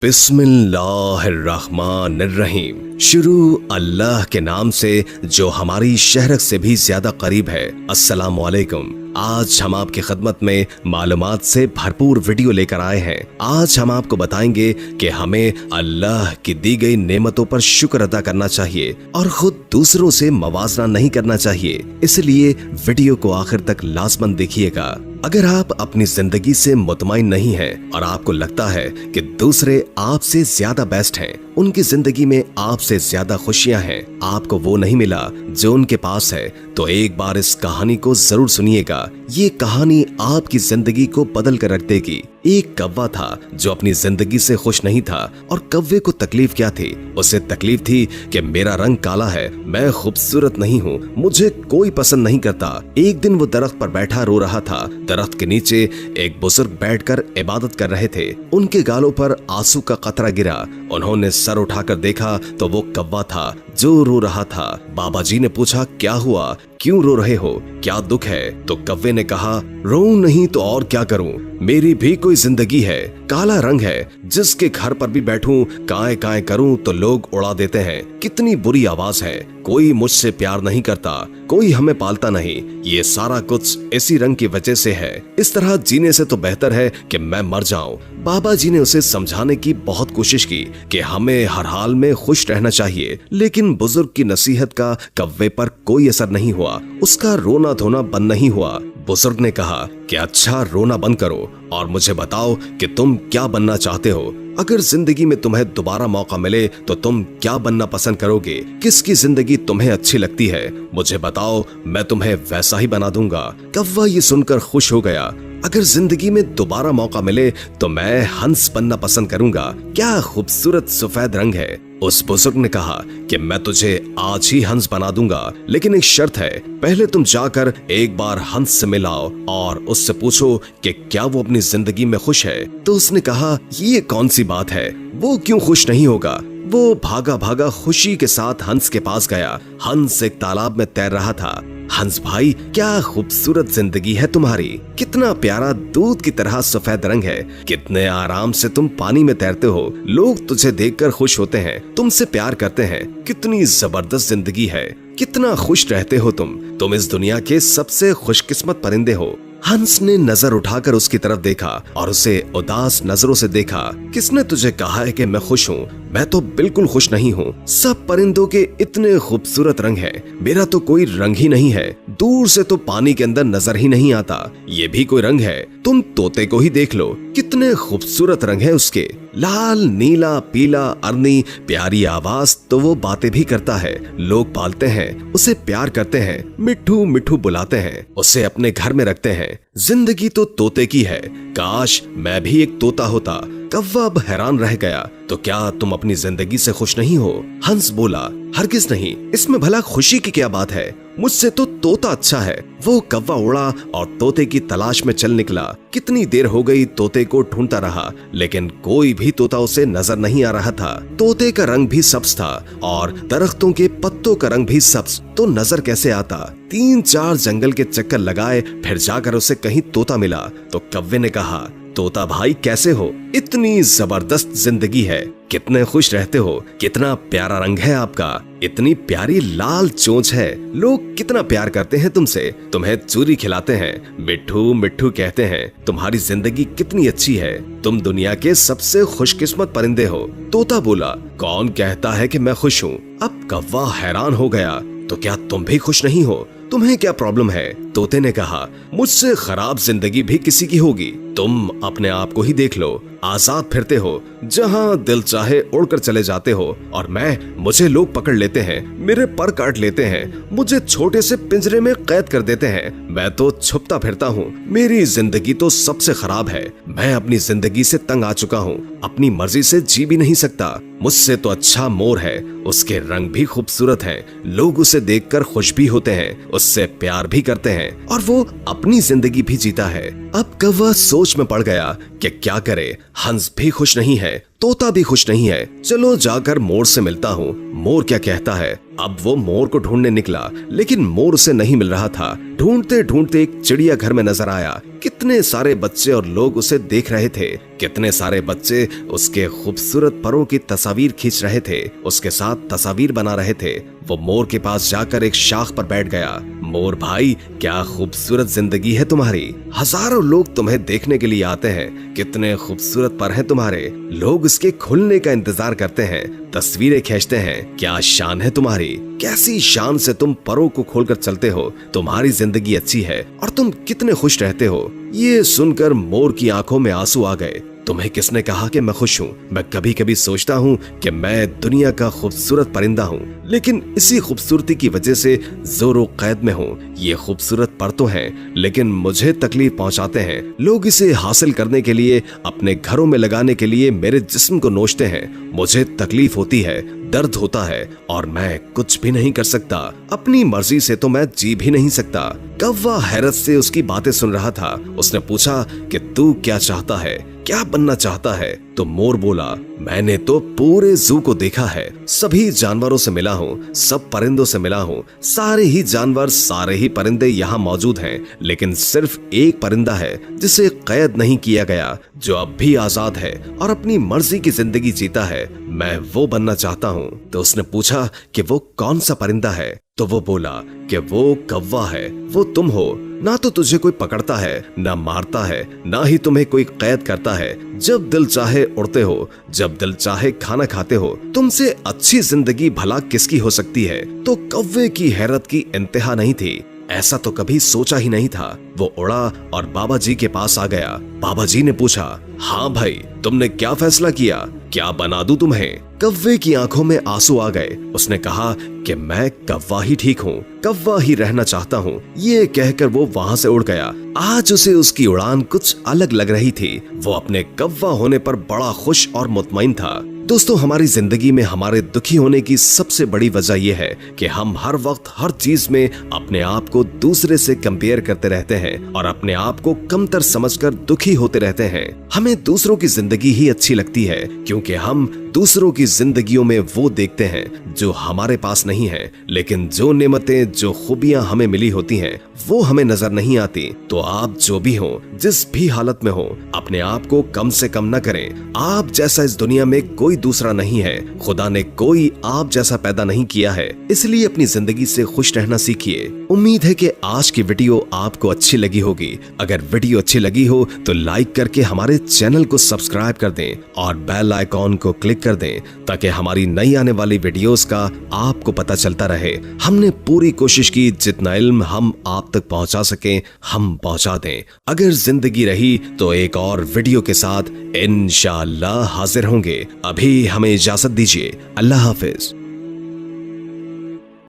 बिस्मिल्लाहिर्रहमानिर्रहीम। शुरू अल्लाह के नाम से जो हमारी शहरत से भी ज्यादा करीब है। अस्सलाम वालेकुम। आज हम आपकी खिदमत में मालूमात से भरपूर वीडियो लेकर आए हैं। आज हम आपको बताएंगे कि हमें अल्लाह की दी गई नेमतों पर शुक्र अदा करना चाहिए और खुद दूसरों से मवाजना नहीं करना चाहिए। इसलिए वीडियो को आखिर तक लाजमन देखिएगा। अगर आप अपनी जिंदगी से मुतमईन नहीं हैं और आपको लगता है कि दूसरे आपसे ज्यादा बेस्ट हैं, उनकी जिंदगी में आपसे ज्यादा खुशियां हैं, आपको वो नहीं मिला जो उनके पास है, तो एक बार इस कहानी को जरूर सुनिएगा। ये कहानी आपकी जिंदगी को बदल कर रख देगी। एक कौवा था जो अपनी जिंदगी से खुश नहीं था। और कौवे को तकलीफ क्या थी? उसे तकलीफ थी कि मेरा रंग काला है, मैं खूबसूरत नहीं हूँ, मुझे कोई पसंद नहीं करता। एक दिन वो दरख्त पर बैठा रो रहा था। दरख्त के नीचे एक बुजुर्ग बैठकर इबादत कर रहे थे। उनके गालों पर आंसू का कतरा गिरा। उन्होंने सर उठाकर देखा तो वो कौवा था जो रो रहा था। बाबा जी ने पूछा, क्या हुआ, क्यों रो रहे हो, क्या दुख है? तो कौवे ने कहा, रोऊं नहीं तो और क्या करूं, मेरी भी कोई जिंदगी है, काला रंग है, जिसके घर पर भी बैठूं काए काए करूं तो लोग उड़ा देते हैं। कितनी बुरी आवाज है, कोई मुझसे प्यार नहीं करता, कोई हमें पालता नहीं, ये सारा कुछ इसी रंग की वजह से है। इस तरह जीने से तो बेहतर है कि मैं मर जाऊं। बाबा जी ने उसे समझाने की बहुत कोशिश की कि हमें हर हाल में खुश रहना चाहिए, लेकिन बुजुर्ग की नसीहत का कौवे पर कोई असर नहीं हुआ। उसका रोना धोना बंद नहीं हुआ। बुजुर्ग ने कहा कि अच्छा, रोना बंद करो और मुझे बताओ कि तुम क्या बनना चाहते हो। अगर जिंदगी में तुम्हें दोबारा मौका मिले तो तुम क्या बनना पसंद करोगे? किसकी जिंदगी तुम्हें अच्छी लगती है? मुझे बताओ, मैं तुम्हें वैसा ही बना दूंगा। कौवा ये सुनकर खुश हो गया। अगर जिंदगी में दोबारा मौका मिले तो मैं हंस बनना पसंद करूंगा। क्या खूबसूरत सफेद रंग है। उस बुजुर्ग ने कहा कि मैं तुझे आज ही हंस बना दूंगा, लेकिन एक शर्त है, पहले तुम जाकर एक बार हंस से मिलाओ और उससे पूछो कि क्या वो अपनी जिंदगी में खुश है। तो उसने कहा, ये कौन सी बात है, वो क्यों खुश नहीं होगा? वो भागा भागा खुशी के साथ हंस के पास गया। हंस एक तालाब में तैर रहा था। हंस भाई, क्या खूबसूरत जिंदगी है तुम्हारी, कितना प्यारा दूध की तरह सफेद रंग है, कितने आराम से तुम पानी में तैरते हो, लोग तुझे देखकर खुश होते हैं, तुमसे प्यार करते हैं, कितनी जबरदस्त जिंदगी है, कितना खुश रहते हो तुम इस दुनिया के सबसे खुशकिस्मत परिंदे हो। हंस ने नजर उठाकर उसकी तरफ देखा और उसे उदास नजरों से देखा। किसने तुझे कहा है कि मैं खुश हूँ? मैं तो बिल्कुल खुश नहीं हूँ। सब परिंदों के इतने खूबसूरत रंग हैं, मेरा तो कोई रंग ही नहीं है। दूर से तो पानी के अंदर नजर ही नहीं आता, ये भी कोई रंग है? तुम तोते को ही देख लो, कितने खूबसूरत रंग है उसके, लाल, नीला, पीला, अरनी, प्यारी आवाज, तो वो बातें भी करता है, लोग पालते हैं, उसे प्यार करते हैं, मिठू मिठू बुलाते हैं, उसे अपने घर में रखते हैं। जिंदगी तो तोते की है, काश मैं भी एक तोता होता। कौवा अब हैरान रह गया। तो क्या तुम अपनी जिंदगी से खुश नहीं हो? हंस बोला, हरगिज नहीं, इसमें भला खुशी की क्या बात है, मुझसे तो तोता अच्छा है। वो कौवा उड़ा और तोते की तलाश में चल निकला। कितनी देर हो गई तोते को ढूंढता रहा, लेकिन कोई भी तोता उसे नजर नहीं आ रहा था। तोते का रंग भी सब्ज था और दरख्तों के पत्तों का रंग भी सब्ज, तो नजर कैसे आता? 3-4 जंगल के चक्कर लगाए, फिर जाकर उसे कहीं तोता मिला। तो कौवे ने कहा, तोता भाई कैसे हो, इतनी जबरदस्त जिंदगी है, कितने खुश रहते हो, कितना प्यारा रंग है आपका, इतनी प्यारी लाल चोंच है, लोग कितना प्यार करते हैं तुमसे, तुम्हें चूरी खिलाते हैं, मिठू मिठू कहते हैं, तुम्हारी जिंदगी कितनी अच्छी है, तुम दुनिया के सबसे खुशकिस्मत परिंदे हो। तोता बोला, कौन कहता है कि मैं खुश हूँ? अब कौवा हैरान हो गया, तो क्या तुम भी खुश नहीं हो? तुम्हें क्या प्रॉब्लम है? तोते ने कहा, मुझसे खराब जिंदगी भी किसी की होगी, तुम अपने आप को ही देख लो, आजाद फिरते हो, जहाँ दिल चाहे उड़कर चले जाते हो, और मुझे लोग पकड़ लेते हैं, मेरे पर काट लेते हैं, मुझे छोटे से पिंजरे में कैद कर देते हैं, मैं तो छुपता फिरता हूँ, मेरी जिंदगी तो सबसे खराब है, मैं अपनी जिंदगी से तंग आ चुका हूँ, अपनी मर्जी से जी भी नहीं सकता, मुझसे तो अच्छा मोर है, उसके रंग भी खूबसूरत हैं, लोग उसे देखकर खुश भी होते हैं, उससे प्यार भी करते हैं, और वो अपनी जिंदगी भी जीता है। अब कौवा सोच में पड़ गया कि क्या करे, हंस भी खुश नहीं है, तोता भी खुश नहीं है, चलो जाकर मोर से मिलता हूँ, मोर क्या कहता है। अब वो मोर को ढूंढने निकला, लेकिन मोर उसे नहीं मिल रहा था। ढूंढते ढूंढते एक चिड़िया घर में नजर आया। कितने सारे बच्चे और लोग उसे देख रहे थे। कितने सारे बच्चे उसके खूबसूरत परों की तस्वीर खींच रहे थे, उसके साथ तस्वीर बना रहे थे। वो मोर के पास जाकर एक शाख पर बैठ गया। मोर भाई, क्या खूबसूरत जिंदगी है तुम्हारी। हजारों लोग तुम्हें देखने के लिए आते हैं। कितने खूबसूरत पर हैं तुम्हारे। लोग इसके खुलने का इंतजार करते हैं, तस्वीरें खींचते हैं। क्या शान है तुम्हारी। कैसी शान से तुम परों को खोलकर चलते हो। तुम्हारी जिंदगी अच्छी है और तुम कितने खुश रहते हो। ये सुनकर मोर की आंखों में आंसू आ गए। तुम्हें किसने कहा कि मैं खुश हूँ। मैं कभी कभी सोचता हूँ कि मैं दुनिया का खूबसूरत परिंदा हूँ, लेकिन इसी खूबसूरती की वजह से जोरो कैद में हूँ। ये खूबसूरत पर तो हैं, लेकिन मुझे तकलीफ पहुँचाते हैं। लोग इसे हासिल करने के लिए, अपने घरों में लगाने के लिए मेरे जिस्म को नोचते हैं। मुझे तकलीफ होती है, दर्द होता है और मैं कुछ भी नहीं कर सकता। अपनी मर्जी से तो मैं जी भी नहीं सकता। कौवा हैरत से उसकी बातें सुन रहा था। उसने पूछा कि तू क्या चाहता है, क्या बनना चाहता है। तो मोर बोला, मैंने तो पूरे जू को देखा है। सभी जानवरों से मिला हूँ, सब परिंदों से मिला हूँ। सारे ही जानवर, सारे ही परिंदे यहाँ मौजूद हैं, लेकिन सिर्फ एक परिंदा है जिसे कैद नहीं किया गया, जो अब भी आजाद है और अपनी मर्जी की जिंदगी जीता है। मैं वो बनना चाहता हूँ। तो उसने पूछा कि वो कौन सा परिंदा है। तो वो बोला कि वो कौवा है। वो तुम हो। ना तो तुझे कोई पकड़ता है, ना मारता है, ना ही तुम्हें कोई कैद करता है। जब दिल चाहे उड़ते हो, जब दिल चाहे खाना खाते हो। तुमसे अच्छी जिंदगी भला किसकी हो सकती है। तो कौवे की हैरत की इंतहा नहीं थी। ऐसा तो कभी सोचा ही नहीं था। वो उड़ा और बाबा जी के पास आ गया। बाबा जी ने पूछा, हाँ भाई, तुमने क्या फैसला किया, क्या बना दूं तुम्हें। कौवे की आंखों में आंसू आ गए। उसने कहा कि मैं कौवा ही ठीक हूँ, कौवा ही रहना चाहता हूँ। ये कहकर वो वहाँ से उड़ गया। आज उसे उसकी उड़ान कुछ अलग लग रही थी। वो अपने कौवा होने पर बड़ा खुश और मुतमईन था। दोस्तों, हमारी जिंदगी में हमारे दुखी होने की सबसे बड़ी वजह यह है कि हम हर वक्त हर चीज में अपने आप को दूसरे से कंपेयर करते रहते हैं और अपने आप को कमतर समझकर दुखी होते रहते हैं। हमें दूसरों की जिंदगी ही अच्छी लगती है, क्योंकि हम दूसरों की जिंदगियों में वो देखते हैं जो हमारे पास नहीं है। लेकिन जो नेमतें, जो खूबियां हमें मिली होती हैं, वो हमें नजर नहीं आती। तो आप जो भी हो, जिस भी हालत में हो, अपने आप को कम से कम न करें। आप जैसा इस दुनिया में कोई दूसरा नहीं है। खुदा ने कोई आप जैसा पैदा नहीं किया है, इसलिए अपनी जिंदगी से खुश रहना सीखिए। उम्मीद है कि आज की वीडियो आपको अच्छी लगी होगी। अगर वीडियो अच्छी लगी हो तो लाइक करके हमारे चैनल को सब्सक्राइब कर दें और बेल आइकॉन को क्लिक कर दें, ताकि हमारी नई आने वाली वीडियोस का आपको पता चलता रहे। हमने पूरी कोशिश की जितना इल्म हम आप तक पहुंचा सकें हम पहुंचा दें। अगर जिंदगी रही तो एक और वीडियो के साथ इंशाअल्लाह हाजिर होंगे। अभी हमें इजाजत दीजिए। अल्लाह हाफिज।